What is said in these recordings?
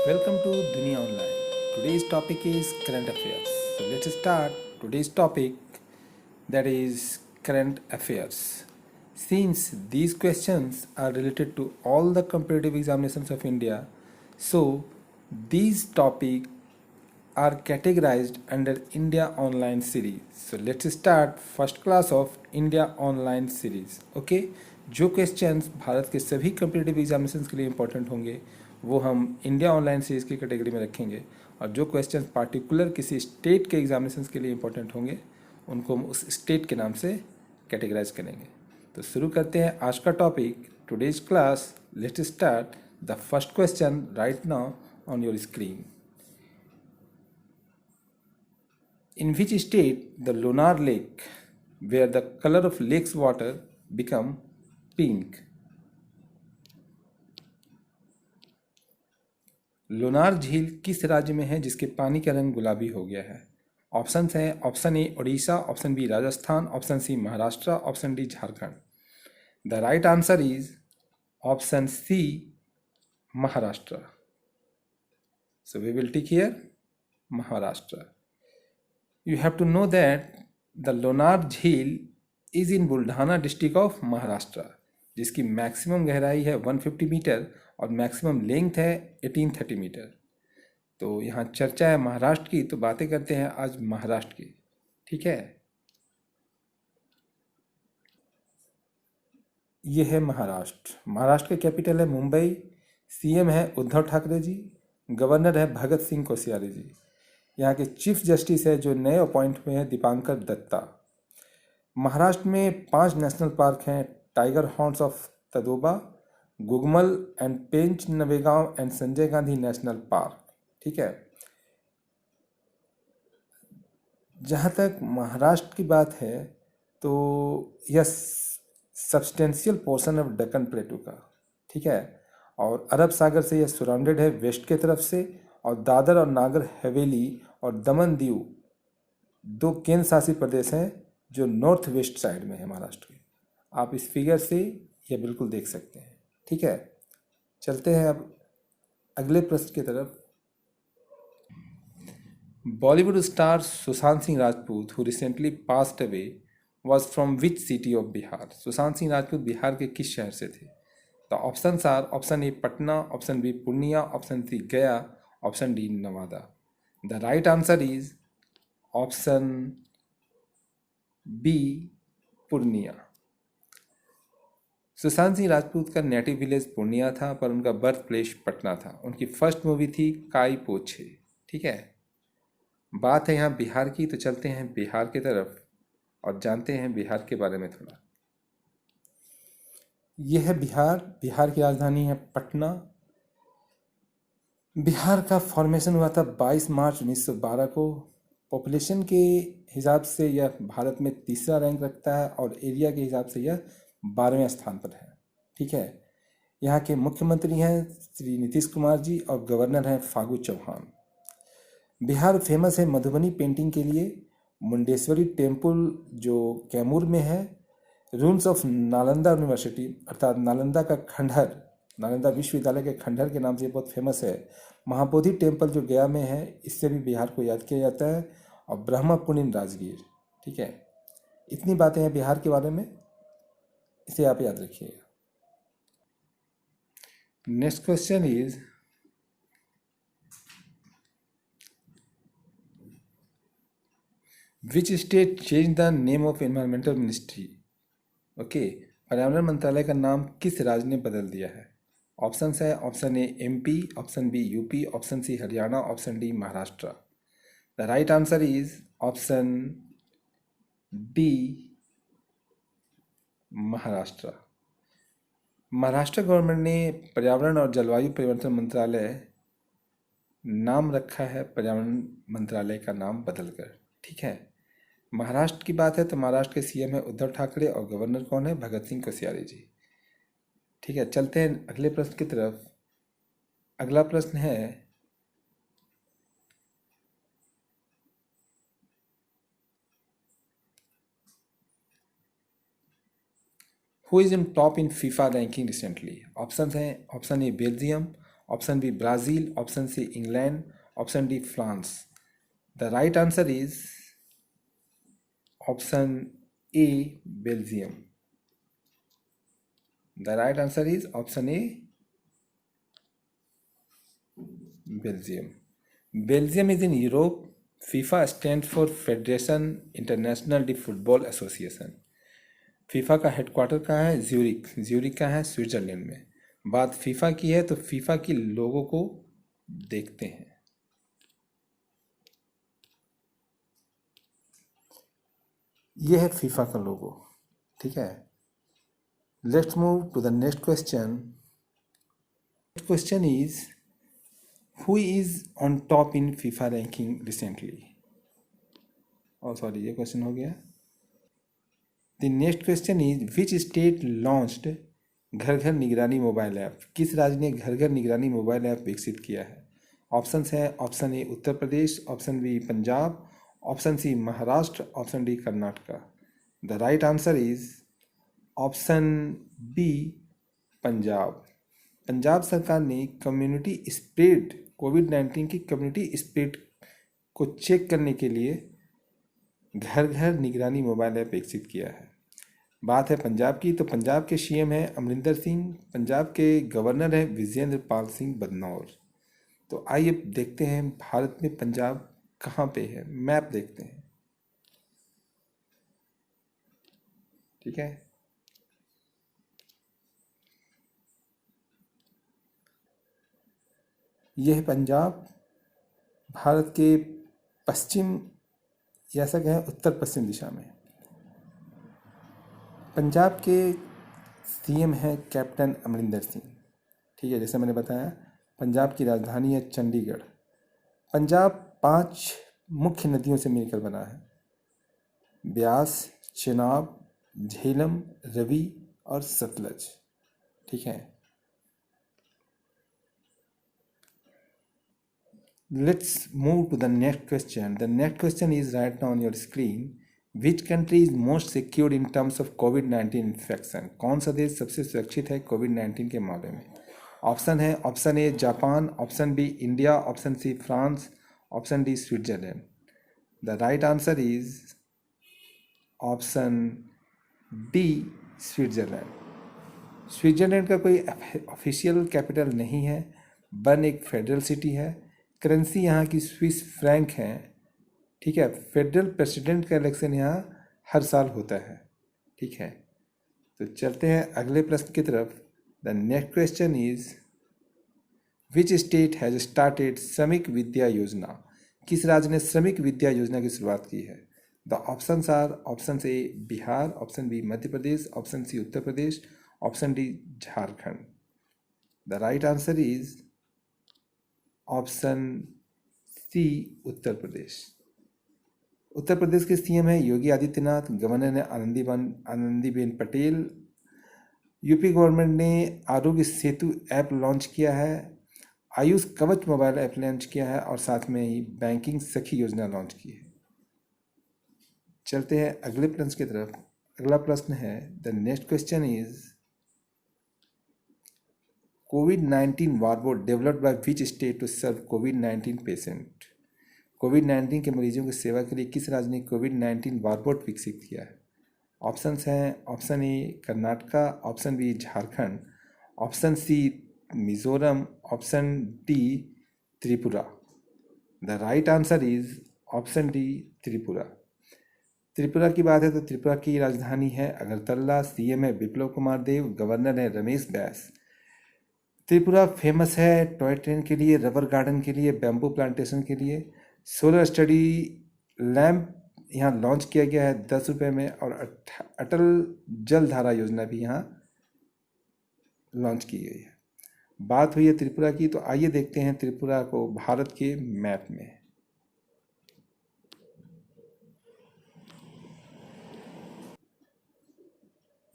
Welcome to Dunia Online. Today's topic is current affairs. So let's start today's topic, that is current affairs. Since these questions are related to all the competitive examinations of India, so these topics are categorized under India Online series. So let's start first class of India Online series. Okay, जो questions Bharat के सभी competitive examinations के लिए important होंगे वो हम India online series की category में रखेंगे, और जो क्वेश्चंस पार्टिकुलर किसी स्टेट के एग्जामिनेशंस के लिए इंपॉर्टेंट होंगे उनको हम उस स्टेट के नाम से कैटेगराइज करेंगे। तो शुरू करते हैं आज का topic, today's class. Let's start the first question right now on your screen. In which state the Lunar Lake, where the color of lake's water become pink? Lunar झील किस राज्य में है जिसके पानी का रंग गुलाबी हो गया है? ऑप्शंस हैं, option A Orissa, option B Rajasthan, option C Maharashtra, option D Jharkhand. The right answer is option C Maharashtra. So we will tick here Maharashtra. You have to know that the Lonar झील is in Buldhana district of Maharashtra, जिसकी maximum गहराई है 150 metre और maximum length है 1830 metre. तो यहाँ चर्चा है महाराष्ट्र की, तो बातें करते हैं आज महाराष्ट्र की। ठीक है, ये है महाराष्ट्र। महाराष्ट्र का कैपिटल है मुंबई, सीएम है उद्धव ठाकरे जी, गवर्नर है भगत सिंह कोश्यारी जी। यहाँ के चीफ जस्टिस है जो नए अपॉइंट हुए हैं दीपांकर दत्ता। महाराष्ट्र में 5 नेशनल पार्क हैं, tiger horns of Tadoba, Gugamal and Pench Navegaon and Sanjay Gandhi national park. ठीक है, जहाँ तक महाराष्ट्र की बात है तो यह सब्सटेंशियल पोर्शन ऑफ दक्कन प्लेटू का, ठीक है, और अरब सागर से यह सराउंडेड है वेस्ट के तरफ से, और दादर और नागर हवेली और दमन दीव 2 केंद्र शासित प्रदेश हैं जो नॉर्थ वेस्ट साइड में है महाराष्ट्र के। आप इस फिगर से यह बिल्कुल देख सकते हैं। ठीक है, चलते हैं अब अगले प्रश्न की तरफ। Bollywood star Sushant Singh Rajput who recently passed away was from which city of Bihar? Sushant Singh Rajput Bihar के किस शहर से थे? तो option are, option A Patna, option B Purnia, option C Gaya, option D Nawada. The right answer is option B Purnia. Sushant Singh Rajput का नेटिव विलेज पूर्णिया था, पर उनका बर्थ प्लेस पटना था। उनकी फर्स्ट मूवी थी काई पोछे। ठीक है, बात है यहाँ बिहार की, तो चलते हैं बिहार की तरफ और जानते हैं बिहार के बारे में थोड़ा। यह है बिहार। बिहार की राजधानी है पटना। बिहार का फॉर्मेशन हुआ था 22 मार्च 1912 को। पॉपुलेशन के हिसाब से यह भारत में तीसरा रैंक रखता है और एरिया के हिसाब से यह 12वें स्थान पर है। ठीक है, यहाँ के मुख्यमंत्री हैं श्री नीतीश कुमार जी और गवर्नर हैं फागू चौहान। बिहार फेमस है मधुबनी पेंटिंग के लिए। मुंडेश्वरी टेम्पल जो कैमूर में है, रूम्स ऑफ नालंदा यूनिवर्सिटी अर्थात नालंदा का खंडहर, नालंदा विश्वविद्यालय के खंडहर के नाम से बहुत फेमस है। महाबोधि टेम्पल जो गया में है, इससे भी बिहार को याद किया जाता है, और ब्रह्मपुर इन राजगीर। ठीक है, इतनी बातें हैं बिहार के बारे में, इसे आप याद रखिएगा। Next question is which state change the name of environmental ministry? Okay, पर्यावरण मंत्रालय का नाम किस राज्य ने बदल दिया है? ऑप्शन है, option A MP, option B UP, option C Haryana, option D Maharashtra. The right answer is option D Maharashtra. Maharashtra government ने पर्यावरण और जलवायु परिवर्तन मंत्रालय नाम रखा है, पर्यावरण मंत्रालय का नाम बदलकर। ठीक है, महाराष्ट्र की बात है तो महाराष्ट्र के सीएम है उद्धव ठाकरे और गवर्नर कौन है? भगत सिंह कोश्यारी जी। ठीक है, चलते हैं अगले प्रश्न की तरफ। अगला प्रश्न है, who is in top in FIFA ranking recently? Option हैं, option A Belgium, option B Brazil, option C England, option D France. The right answer is option A Belgium. The right answer is option A Belgium. Belgium is in Europe. FIFA stand for Federation Internationale de Football Association. FIFA का headquarter कहाँ है? Zurich. Zurich कहाँ है? Switzerland में। बात FIFA की है तो फीफा की लोगों को देखते हैं। यह है फीफा का लोगो, ठीक है। Let's move to the next question. Question is who is on top in FIFA ranking recently? और सॉरी, ये क्वेश्चन हो गया। The next question is which state launched Ghar Ghar निगरानी मोबाइल ऐप? किस राज्य ने घर घर निगरानी मोबाइल ऐप विकसित किया है? ऑप्शंस है option A Uttar Pradesh, option B Punjab, option C Maharashtra, option D Karnataka. The right answer is option B Punjab. Punjab सरकार ने कम्युनिटी स्प्रेड, कोविड-19 की कम्युनिटी स्प्रेड को चेक करने के लिए घर घर निगरानी मोबाइल ऐप विकसित किया है। बात है पंजाब की, तो पंजाब के सीएम हैं अमरिंदर सिंह, पंजाब के गवर्नर हैं विजेंद्र पाल सिंह बदनौर। तो आइए देखते हैं भारत में पंजाब कहाँ पे है, मैप देखते हैं, ठीक है। यह है पंजाब, भारत के पश्चिम या ऐसा कहें उत्तर पश्चिम दिशा में। पंजाब के सीएम हैं कैप्टन अमरिंदर सिंह, ठीक है। जैसे मैंने बताया पंजाब की राजधानी है चंडीगढ़। पंजाब 5 मुख्य नदियों से मिलकर बना है, ब्यास, चेनाब, झेलम, रवि और सतलज, ठीक है। Let's move to the next question. The next question is right now on your screen. Which country is most secured in terms of COVID-19 infection? कौन सा देश सबसे सुरक्षित है कोविड-19 के मामले में? ऑप्शन है option A Japan, option B India, option C France, option D Switzerland. The right answer is option D Switzerland. Switzerland का कोई ऑफिशियल कैपिटल नहीं है, बर्न एक फेडरल सिटी है। करेंसी यहाँ की स्विस फ्रैंक है, ठीक है। फेडरल प्रेसिडेंट का इलेक्शन यहाँ हर साल होता है, ठीक है। तो चलते हैं अगले प्रश्न की तरफ। The next question is which state has started श्रमिक विद्या योजना? किस राज्य ने श्रमिक विद्या योजना की शुरुआत की है? The options are option A Bihar, option B Madhya Pradesh, option C Uttar Pradesh, option D Jharkhand. The right answer is option C Uttar Pradesh. Uttar Pradesh के सीएम है योगी आदित्यनाथ, गवर्नर है आनंदीबेन पटेल। यूपी गवर्नमेंट ने आरोग्य सेतु ऐप लॉन्च किया है, आयुष कवच मोबाइल ऐप लॉन्च किया है और साथ में ही बैंकिंग सखी योजना लॉन्च की है। चलते हैं अगले प्रश्न की तरफ। अगला प्रश्न है the next question is covid वार्बोर्ड developed by which state to serve covid patient? कोविड-19 के मरीजों की सेवा के लिए किस राज्य ने कोविड-19 वार्बोर्ड विकसित किया है? ऑप्शंस हैं option A Karnataka, option B Jharkhand, option C Mizoram, option D Tripura. The right answer is option D Tripura. Tripura की बात है तो त्रिपुरा की राजधानी है अगरतला, सीएम है बिप्लब कुमार देव, गवर्नर है रमेश बैस। त्रिपुरा फेमस है टॉय ट्रेन के लिए, रबर गार्डन के लिए, बैम्बू प्लांटेशन के लिए। सोलर स्टडी लैम्प यहाँ लॉन्च किया गया है 10 रुपये में, और अटल जल धारा योजना भी यहाँ लॉन्च की गई है। बात हुई है त्रिपुरा की, तो आइए देखते हैं त्रिपुरा को भारत के मैप में।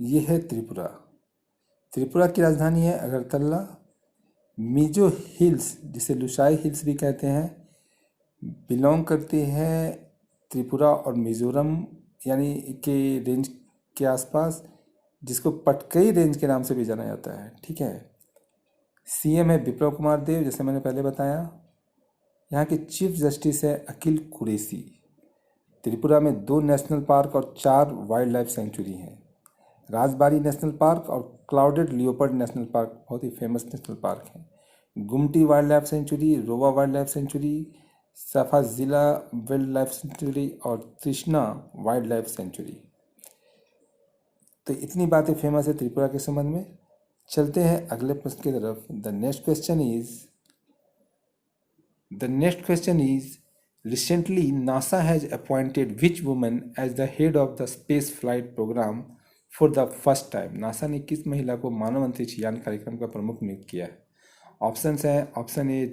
ये है त्रिपुरा। त्रिपुरा की राजधानी है अगरतला। मिजो हिल्स, जिसे लुसाई हिल्स भी कहते हैं, बिलोंग करती है त्रिपुरा और मिजोरम यानी के रेंज के आसपास, जिसको पटकई रेंज के नाम से भी जाना जाता है, ठीक है। सीएम है विप्लव कुमार देव, जैसे मैंने पहले बताया। यहाँ के चीफ जस्टिस है अकील कुरैशी। त्रिपुरा में 2 नेशनल पार्क और 4 वाइल्ड लाइफ सेंचुरी हैं। राजबाड़ी नेशनल पार्क और क्लाउडेड लियोपर्ड नेशनल पार्क बहुत ही फेमस नेशनल पार्क हैं। Gumti wildlife sanctuary, Rowa wildlife sanctuary, Sepahijala wildlife sanctuary और तृष्णा वाइल्ड लाइफ सेंचुरी। तो इतनी बातें फेमस है त्रिपुरा के संबंध में। चलते हैं अगले प्रश्न की तरफ। The next question is recently NASA has appointed which woman as the head of the space flight program for the first time. NASA ने किस महिला को मानव अंतरिक्ष यान कार्यक्रम का प्रमुख नियुक्त किया है? ऑप्शंस हैं, option A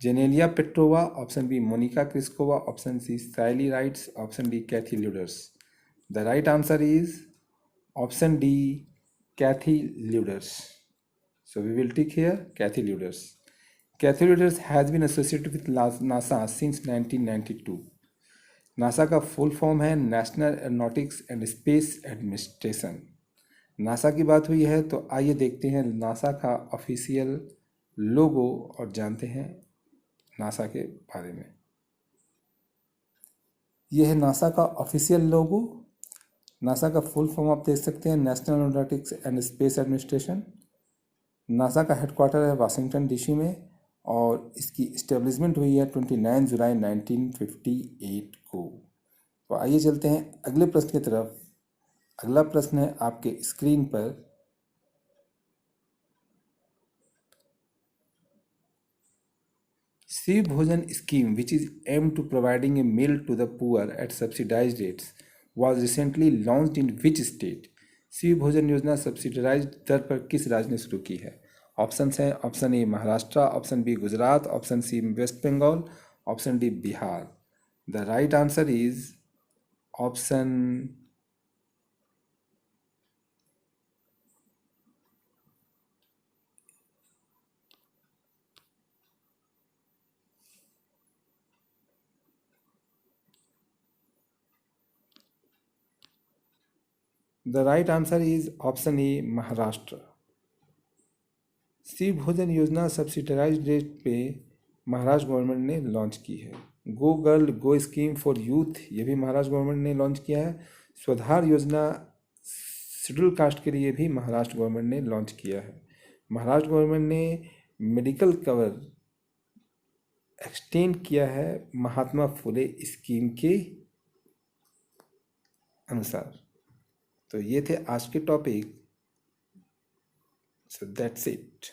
Genelia Petrova, option B Monika Kriskova, option C Sally Rides, option D Kathy Lueders. The right answer is option D, Kathy Luders. So we will tick here Kathy Luders. Kathy Luders has been associated with NASA since 1992. NASA का full form है national aeronautics and space administration. NASA की बात हुई है तो आइए देखते हैं नासा का ऑफिशियल लोगो और जानते हैं नासा के बारे में। यह है नासा का ऑफिशियल लोगो। नासा का फुल फॉर्म आप देख सकते हैं, national aeronautics and space administration. NASA का हेडक्वार्टर है वाशिंगटन डीसी में और इसकी इस्टेब्लिशमेंट हुई है 29 जुलाई 1958 को। तो आइए चलते हैं अगले प्रश्न की तरफ। अगला प्रश्न है आपके स्क्रीन पर। Shiv Bhojan scheme which is aim to providing a meal to the poor at subsidised rates was recently launched in which state? Shiv Bhojan Yojana subsidised दर पर किस राज्य ने शुरू की है? ऑप्शन हैं, option A Maharashtra, option B Gujarat, option C west Bengal, option D Bihar. The right answer is option the right answer is option A Maharashtra. Shiv Bhojan Yojana subsidised rate पे Maharashtra government ने लॉन्च की है। गो girl go scheme for youth, ये भी महाराष्ट्र गवर्नमेंट ने launch किया है। स्वधार योजना शेड्यूल कास्ट के लिए भी महाराष्ट्र गवर्नमेंट ने लॉन्च किया है। महाराष्ट्र गवर्नमेंट ने मेडिकल कवर एक्सटेंड किया है महात्मा फुले स्कीम के अनुसार। तो ये थे आज के टॉपिक। So that's it.